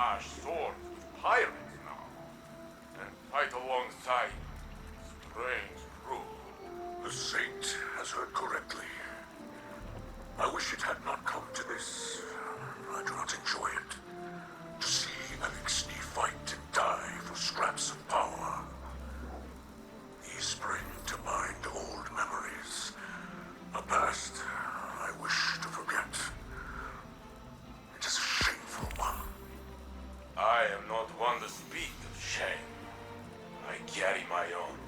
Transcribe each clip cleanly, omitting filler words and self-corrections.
slash sword pirates now, and fight alongside strange crew. The Saint has heard correctly. I wish it had not come to this. I do not enjoy it. To see Alexei fight and die for scraps of power. These bring to mind old memories. A past I wish to forget. It is a shameful one. I am not one to speak of shame. I carry my own.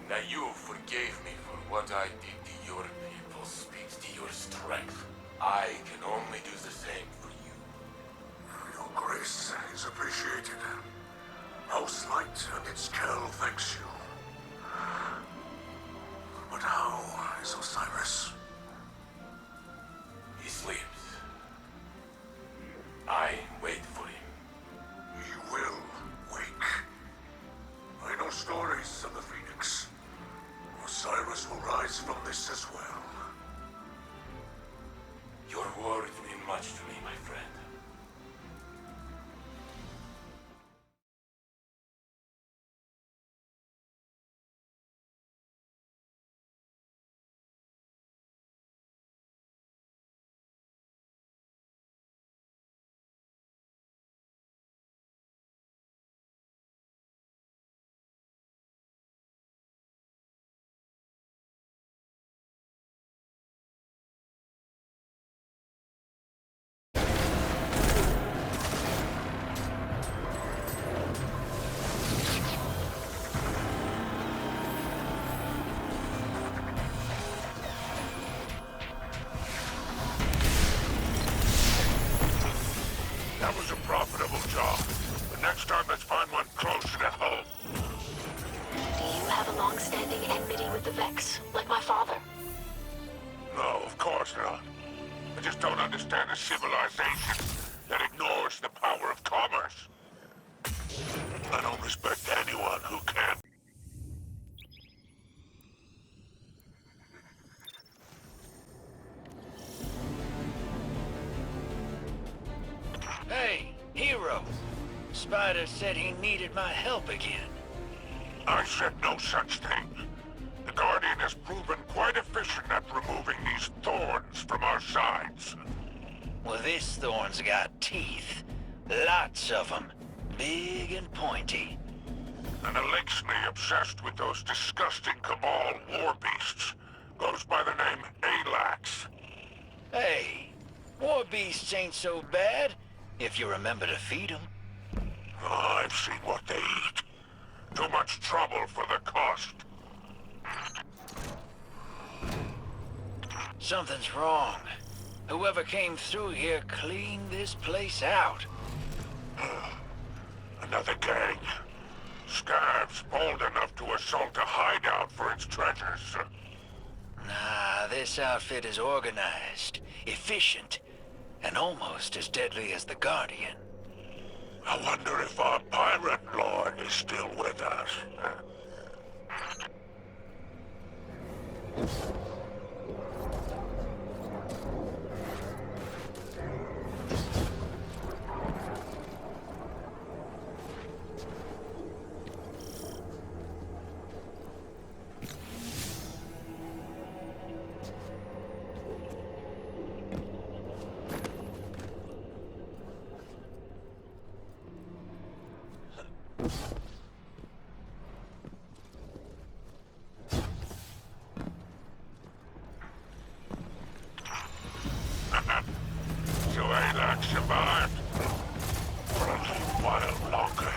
That you forgave me for what I did to your people speaks to your strength. I can only do the same for you. Your grace is appreciated. House Light and its Kell thanks you. But how is Osiris? He sleeps. I wait for him. He will wake. I know stories of the Phoenix. Osiris will rise from this as well. Your words mean much to me, my friend. That was a profitable job. But next time, let's find one closer to home. Do you have a long-standing enmity with the Vex, like my father? No, of course not. I just don't understand a civilization that ignores the power of commerce. I don't respect anyone who can. Hey, hero. Spider said he needed my help again. I said no such thing. The Guardian has proven quite efficient at removing these thorns from our sides. Well, this thorn's got teeth. Lots of them. Big and pointy. An Elixni obsessed with those disgusting Cabal war beasts goes by the name Alax. Hey, war beasts ain't so bad, if you remember to feed them. Oh, I've seen what they eat. Too much trouble for the cost. Something's wrong. Whoever came through here cleaned this place out. Another gang. Scavs bold enough to assault a hideout for its treasures. Nah, this outfit is organized, efficient, and almost as deadly as the Guardian. I wonder if our pirate lord is still with us. So Alax survived for a little while longer.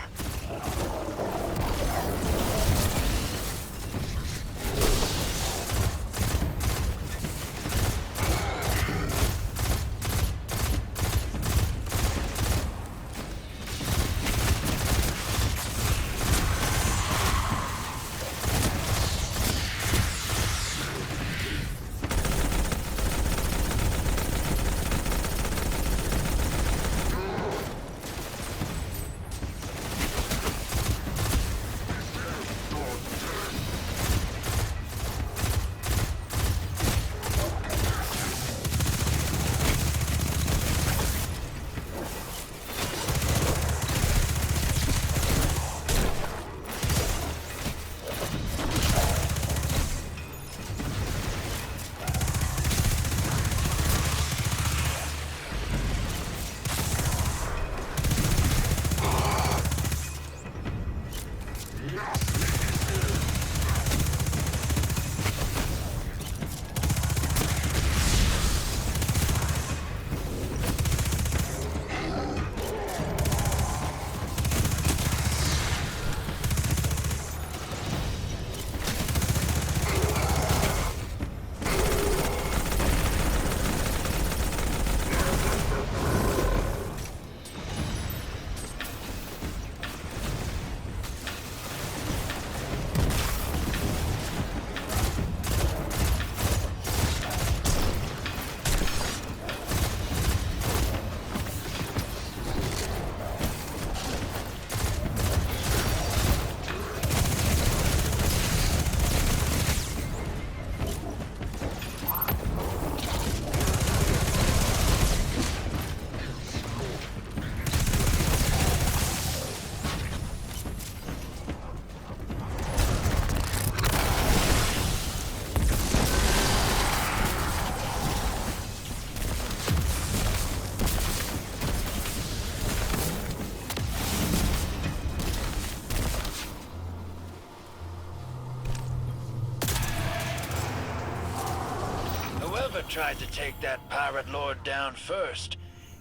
tried to take that pirate lord down first,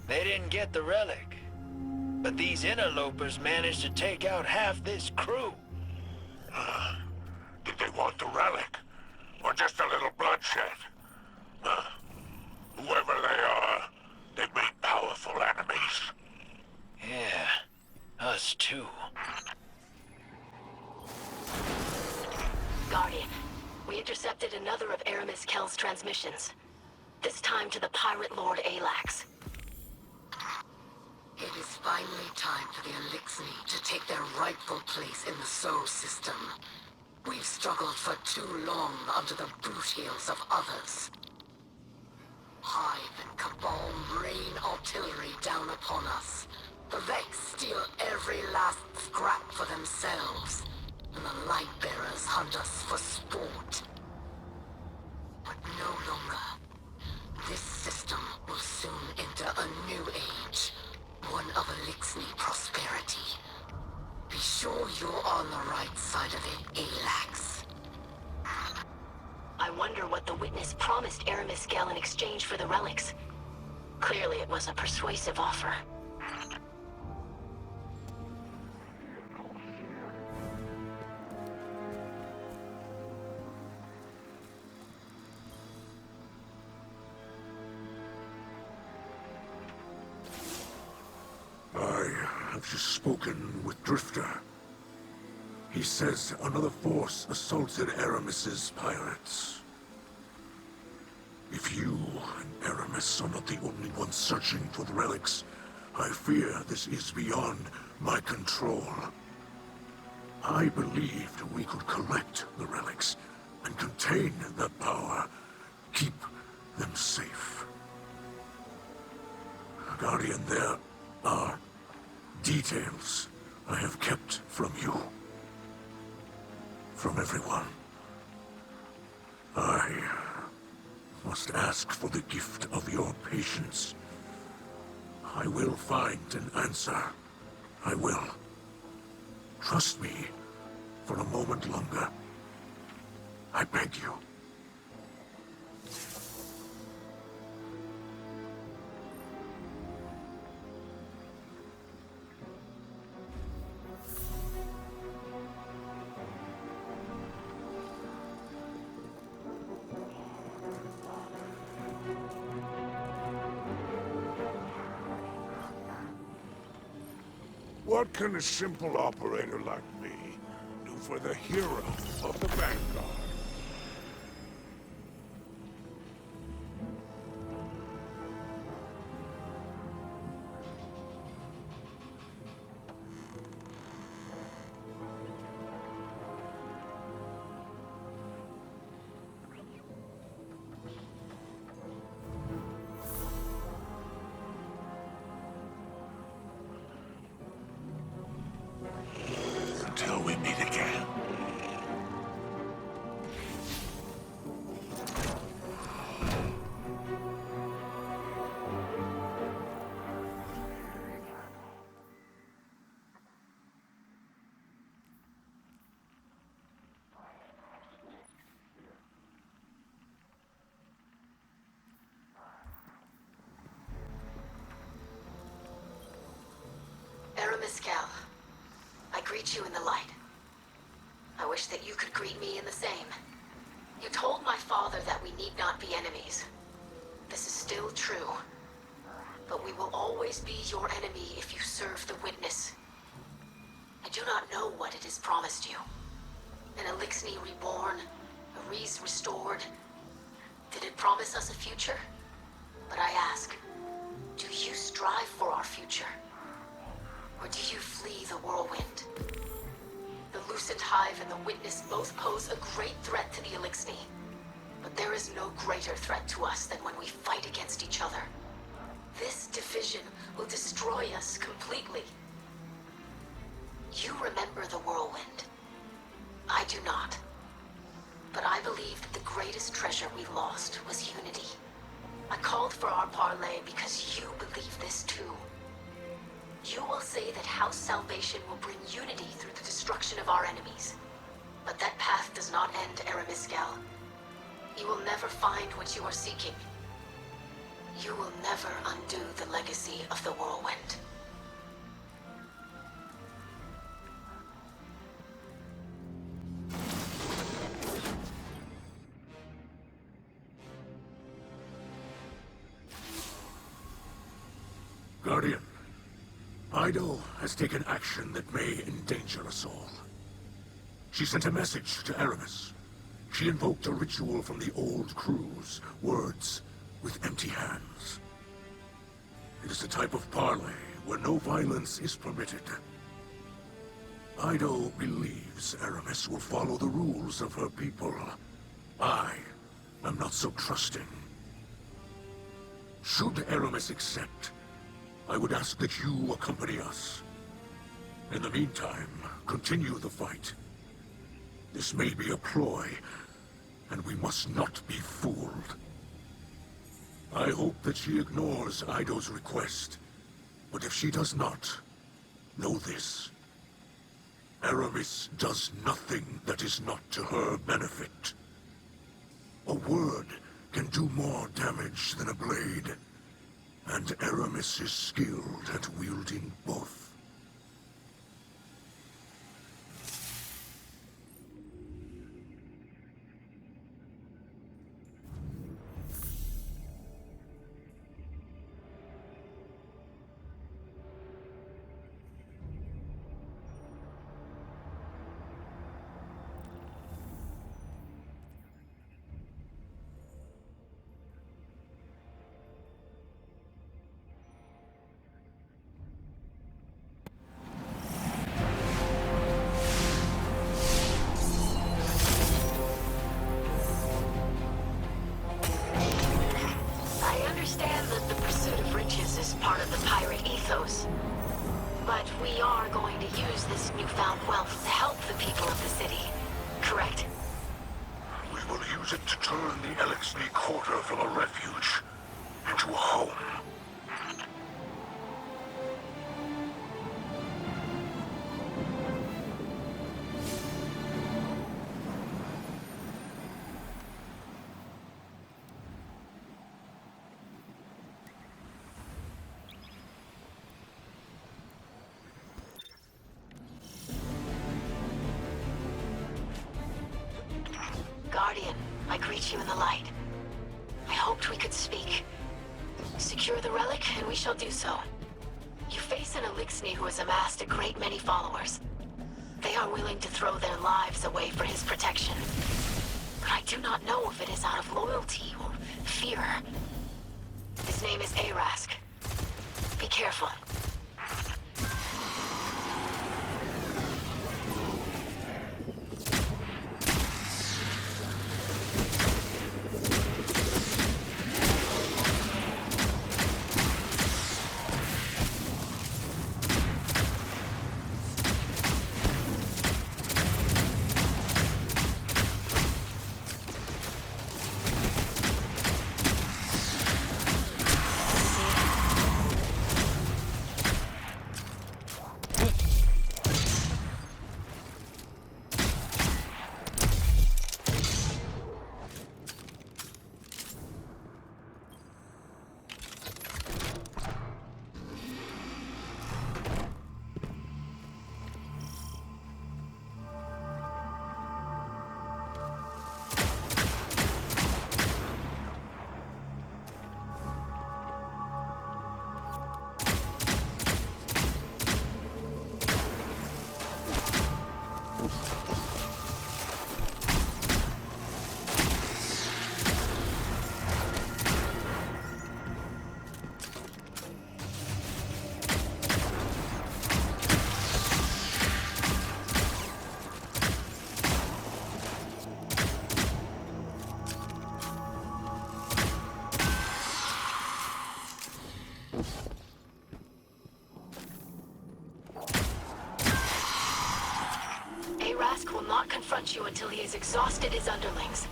they didn't get the relic. But these interlopers managed to take out half this crew. Did they want the relic? Or just a little bloodshed? Whoever they are, they've made powerful enemies. Yeah, us too. Guardian, we intercepted another of Aramis Kell's transmissions. This time to the Pirate Lord Alax. It is finally time for the Elixni to take their rightful place in the Sol system. We've struggled for too long under the boot heels of others. Hive and Cabal rain artillery down upon us. The Vex steal every last scrap for themselves. And the Lightbearers hunt us for sport. But no longer. This system will soon enter a new age. One of Elixni prosperity. Be sure you're on the right side of it, Alax. I wonder what the witness promised Aramis Kell in exchange for the relics. Clearly it was a persuasive offer. I have just spoken with Drifter. He says another force assaulted Aramis's pirates. If you and Aramis are not the only ones searching for the relics, I fear this is beyond my control. I believed we could collect the relics and contain that power, keep them safe. Guardian, there are details I have kept from you. From everyone. I must ask for the gift of your patience. I will find an answer. I will. Trust me for a moment longer. I beg you. What can a simple operator like me do for the hero of the Vanguard? Until we meet again. Aramis Kell, I greet you in the light. I wish that you could greet me in the same. You told my father that we need not be enemies. This is still true. But we will always be your enemy if you serve the witness. I do not know what it has promised you. An Elixni reborn, a Reese restored. Did it promise us a future? But I ask, do you strive for our future? Or do you flee the whirlwind? The Lucent Hive and the Witness both pose a great threat to the Elixni. But there is no greater threat to us than when we fight against each other. This division will destroy us completely. You remember the whirlwind. I do not. But I believe that the greatest treasure we lost was unity. I called for our parley because you believe this too. You will say that House Salvation will bring unity through the destruction of our enemies. But that path does not end Aramis Kell. You will never find what you are seeking. You will never undo the legacy of the Whirlwind. Guardian, Idol has taken action that may endanger us all. She sent a message to Aramis. She invoked a ritual from the old crews, words with empty hands. It is a type of parley where no violence is permitted. Idol believes Aramis will follow the rules of her people. I am not so trusting. Should Aramis accept, I would ask that you accompany us. In the meantime, continue the fight. This may be a ploy, and we must not be fooled. I hope that she ignores Ido's request, but if she does not, know this. Aramis does nothing that is not to her benefit. A word can do more damage than a blade, and Aramis is skilled at wielding both. I understand that the pursuit of riches is part of the pirate ethos. But we are going to use this newfound wealth to help the people of the city, correct? We will use it to turn the Elixir Quarter from a refuge into a home. Guardian, I greet you in the light. I hoped we could speak. Secure the relic, and we shall do so. You face an Elixir who has amassed a great many followers. They are willing to throw their lives away for his protection. But I do not know if it is out of loyalty or fear. His name is Arask. Be careful. Arask will not confront you until he has exhausted his underlings.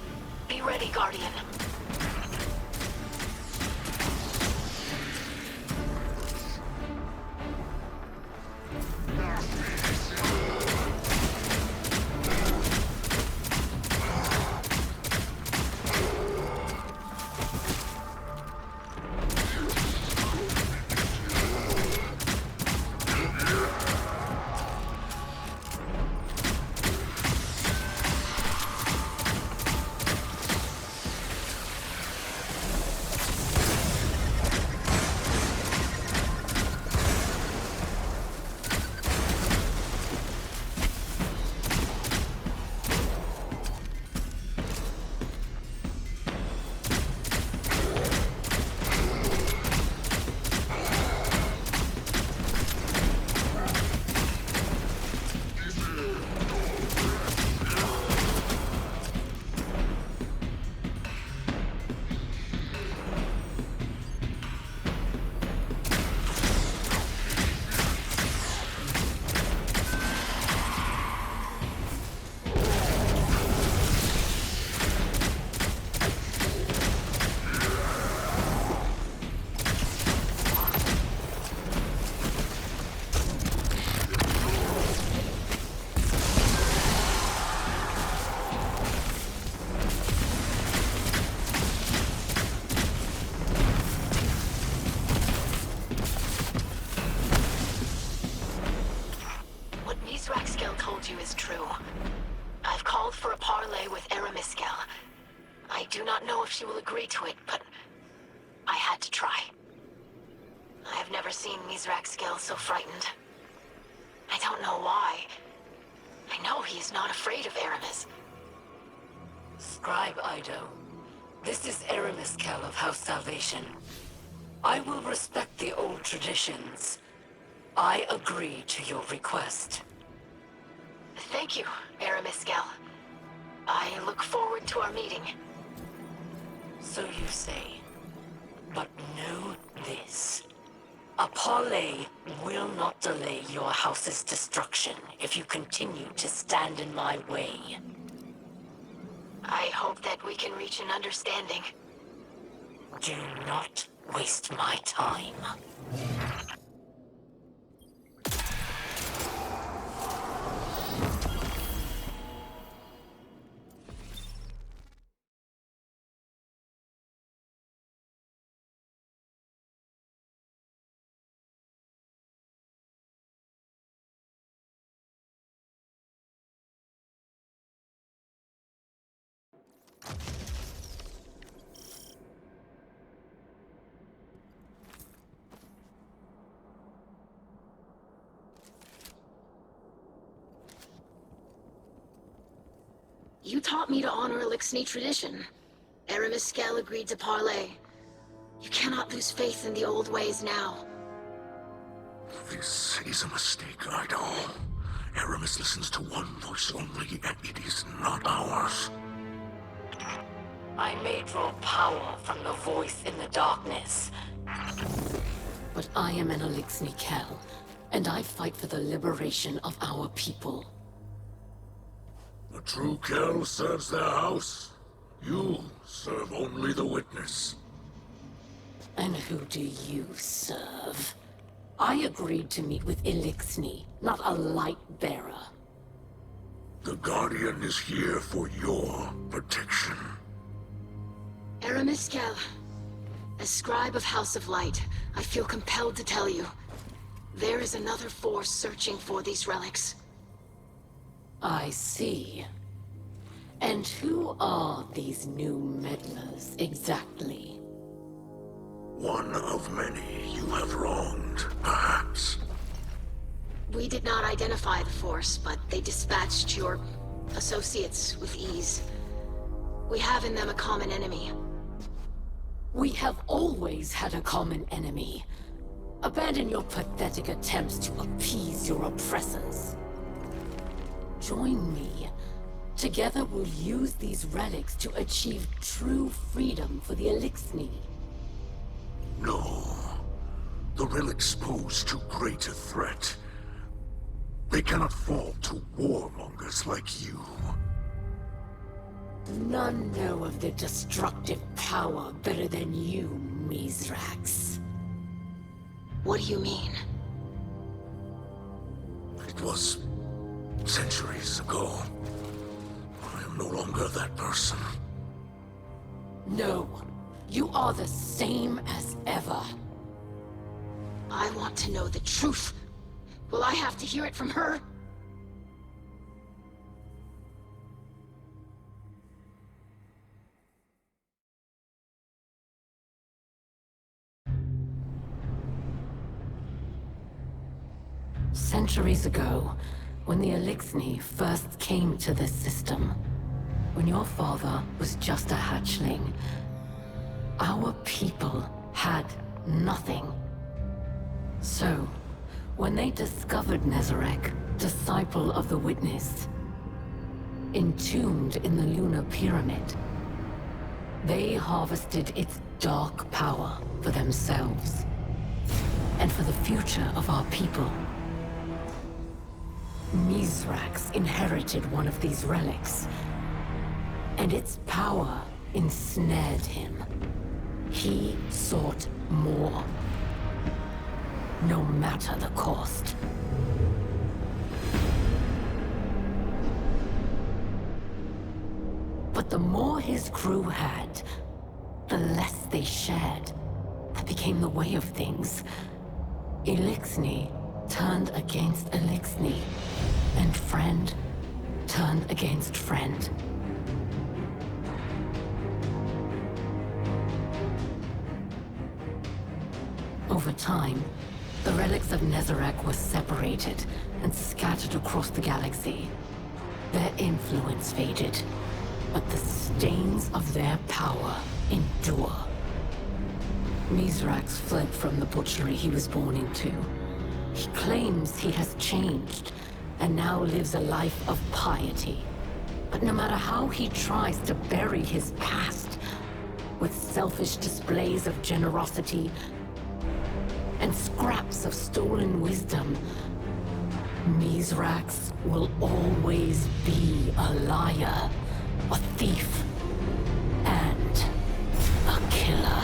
Be ready, Guardian. do. I've called for a parley with Eramiskel. I do not know if she will agree to it, but I had to try. I have never seen Mizraxkel so frightened. I don't know why. I know he is not afraid of Aramis. Scribe Ido, this is Eramiskel of House Salvation. I will respect the old traditions. I agree to your request. Thank you, Eramiskel. I look forward to our meeting. So you say. But know this. A parley will not delay your house's destruction if you continue to stand in my way. I hope that we can reach an understanding. Do not waste my time. You taught me to honor Elixni tradition. Eramiskel agreed to parley. You cannot lose faith in the old ways now. This is a mistake, Ido. Aramis listens to one voice only, and it is not ours. I may draw power from the voice in the darkness. But I am an Elixni Kel, and I fight for the liberation of our people. The true Kel serves their house. You serve only the witness. And who do you serve? I agreed to meet with Elixni, not a light bearer. The Guardian is here for your protection. Eramiskel, as scribe of House of Light, I feel compelled to tell you. There is another force searching for these relics. I see. And who are these new meddlers, exactly? One of many you have wronged, perhaps. We did not identify the force, but they dispatched your associates with ease. We have in them a common enemy. We have always had a common enemy. Abandon your pathetic attempts to appease your oppressors. Join me. Together we'll use these relics to achieve true freedom for the Elixni. No. The relics pose too great a threat. They cannot fall to warmongers like you. None know of their destructive power better than you, Mizrax. What do you mean? It was centuries ago. I am no longer that person. No, you are the same as ever. I want to know the truth. Will I have to hear it from her? Centuries ago, when the Elixni first came to this system, when your father was just a hatchling, our people had nothing. So, when they discovered Nezarec, disciple of the Witness, entombed in the Lunar Pyramid, they harvested its dark power for themselves, and for the future of our people. Mizrax inherited one of these relics, and its power ensnared him. He sought more, no matter the cost. But the more his crew had, the less they shared. That became the way of things. Elixni turned against Elixni, and friend turn against friend. Over time, the relics of Nezarec were separated and scattered across the galaxy. Their influence faded, but the stains of their power endure. Mizrax fled from the butchery he was born into. He claims he has changed, and now lives a life of piety. But no matter how he tries to bury his past, with selfish displays of generosity and scraps of stolen wisdom, Mizrax will always be a liar, a thief, and a killer.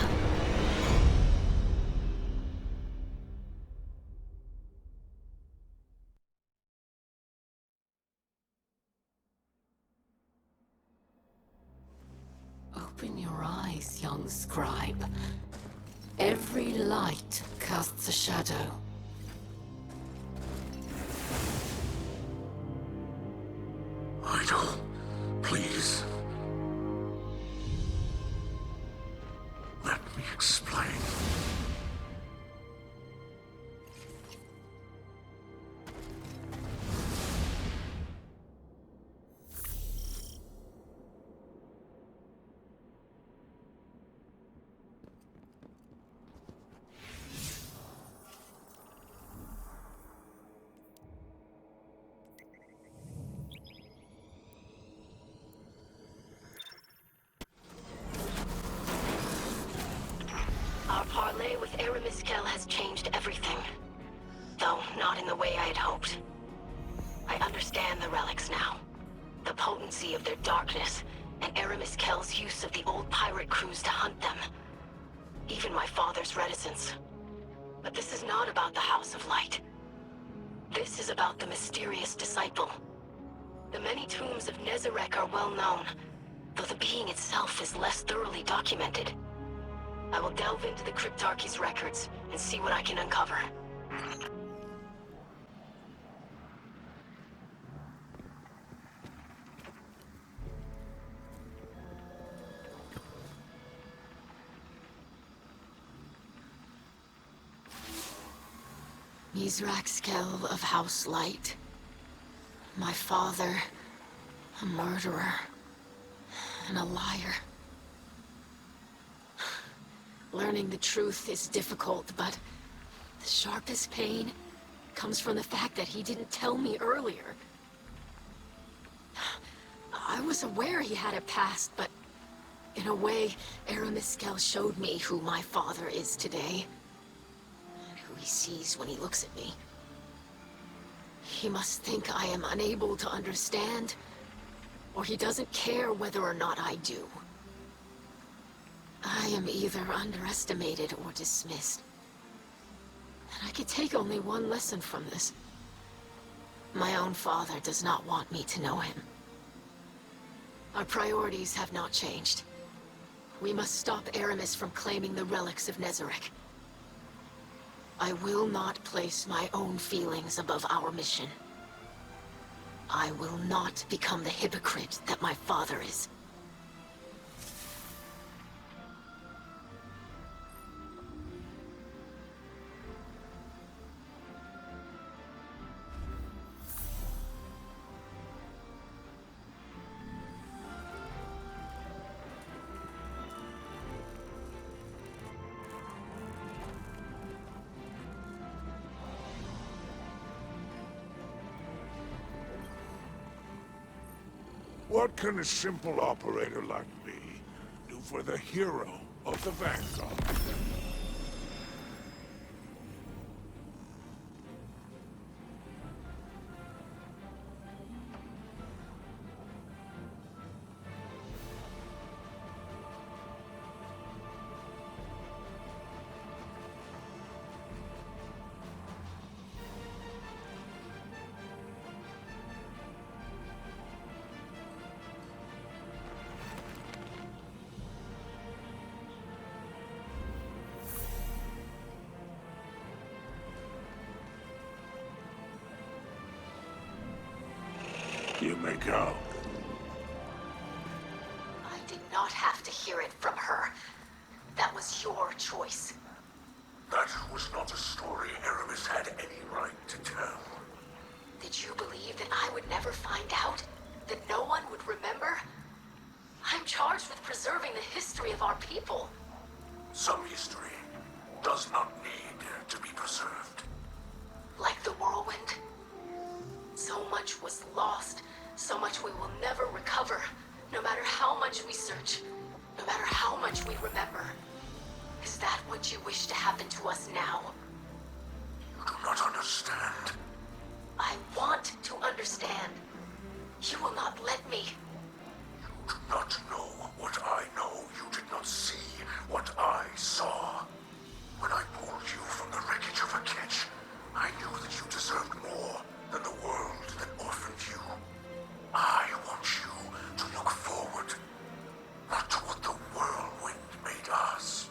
Open your eyes, young scribe. Every light casts a shadow. Idol, please. Let me explain. Our parlay with Aramiskel has changed everything. Though not in the way I had hoped. I understand the relics now. The potency of their darkness, and Aramiskel's use of the old pirate crews to hunt them. Even my father's reticence. But this is not about the House of Light. This is about the mysterious disciple. The many tombs of Nezarec are well known, though the being itself is less thoroughly documented. I will delve into the Cryptarchy's records and see what I can uncover. Mizraxkel of House Light. My father, a murderer, and a liar. Learning the truth is difficult, but the sharpest pain comes from the fact that he didn't tell me earlier. I was aware he had a past, but in a way, Aramiskel showed me who my father is today. And who he sees when he looks at me. He must think I am unable to understand, or he doesn't care whether or not I do. I am either underestimated or dismissed. And I can take only one lesson from this. My own father does not want me to know him. Our priorities have not changed. We must stop Aramis from claiming the relics of Nezarec. I will not place my own feelings above our mission. I will not become the hypocrite that my father is. What can a simple operator like me do for the hero of the Vanguard? you make out? I did not have to hear it from her. That was your choice. That was not a story Aramis had any right to tell. Did you believe that I would never find out? That no one would remember? I'm charged with preserving the history of our people. Some history does not need to be preserved. Like the whirlwind. So much was lost, so much we will never recover, no matter how much we search, no matter how much we remember. Is that what you wish to happen to us now? You do not understand. I want to understand. You will not let me. You do not know what I know. You did not see what I saw. When I pulled you from the wreckage of a ketch, I knew that you deserved more than the world that orphaned you. I want you to look forward, not to what the whirlwind made us.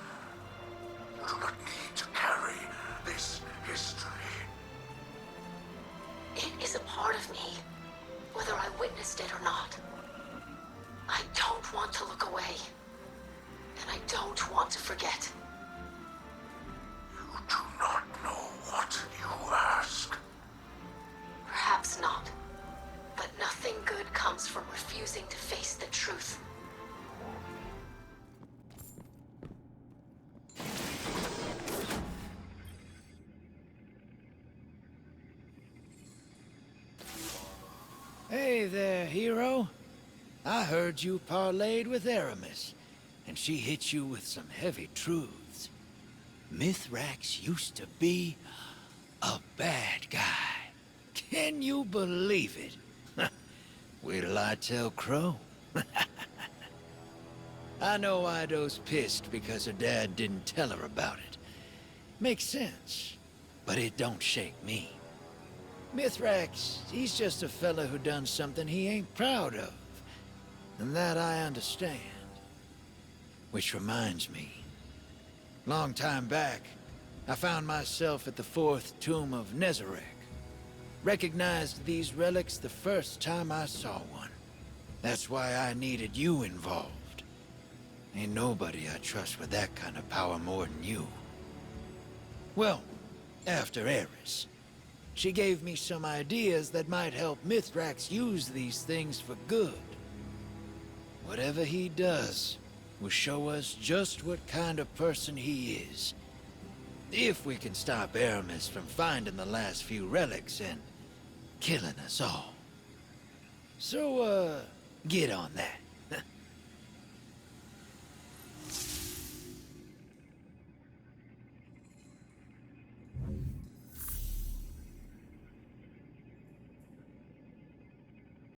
You do not need to carry this history. It is a part of me, whether I witnessed it or not. I don't want to look away, and I don't want to forget. You do not know what you ask. Perhaps not, but nothing good comes from refusing to face the truth. Hey there, hero. I heard you parlayed with Aramis, and she hit you with some heavy truths. Mithrax used to be a bad guy. Can you believe it? Wait till I tell Crow. I know Ido's pissed because her dad didn't tell her about it. Makes sense, but it don't shake me. Mithrax, he's just a fella who done something he ain't proud of. And that I understand. Which reminds me. Long time back, I found myself at the fourth tomb of Nezarec. Recognized these relics the first time I saw one. That's why I needed you involved. Ain't nobody I trust with that kind of power more than you. Well, after Eris, she gave me some ideas that might help Mithrax use these things for good. Whatever he does will show us just what kind of person he is. If we can stop Aramis from finding the last few relics and killing us all. So, get on that.